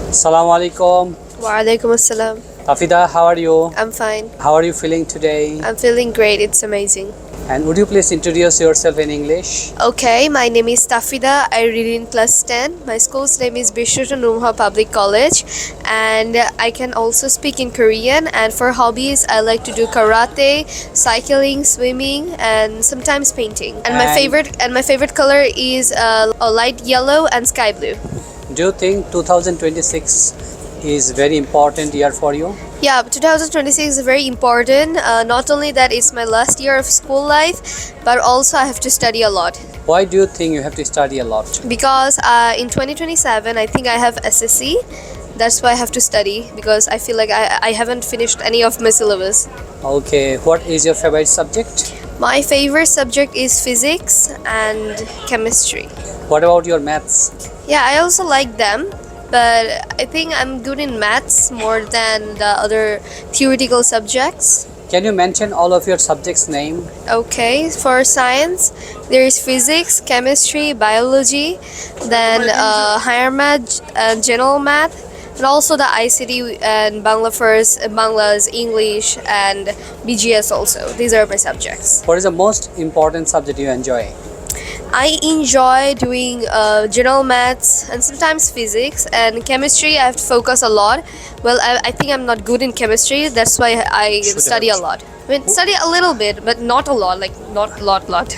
Assalamu alaikum. Walaikum assalam. Tafida, how are you? I'm fine. How are you feeling today? I'm feeling great. It's amazing. And would you please introduce yourself in English? Okay, my name is Tafida. I read in class 10. My school's name is Bishwathanumha Public College, and I can also speak in Korean. And for hobbies, I like to do karate, cycling, swimming, and sometimes painting. And my favorite color is a light yellow and sky blue. Do you think 2026 is very important year for you? Yeah, 2026 is very important. Not only that, it's my last year of school life, but also I have to study a lot. Why do you think you have to study a lot? Because in 2027, I think I have SSC. That's why I have to study, because I feel like I haven't finished any of my syllabus. Okay, what is your favorite subject? My favorite subject is physics and chemistry. What about your maths? Yeah, I also like them, but I think I'm good in maths more than the other theoretical subjects. Can you mention all of your subjects' name? Okay, for science, there is physics, chemistry, biology, then higher math, general math, and also the ICT and Bangla First, Bangla's English, and BGS also. These are my subjects. What is the most important subject you enjoy? I enjoy doing general maths and sometimes physics, and chemistry I have to focus a lot. Well, I think I'm not good in chemistry. That's why I study a lot. I mean, study a little bit, but not a lot, like not a lot.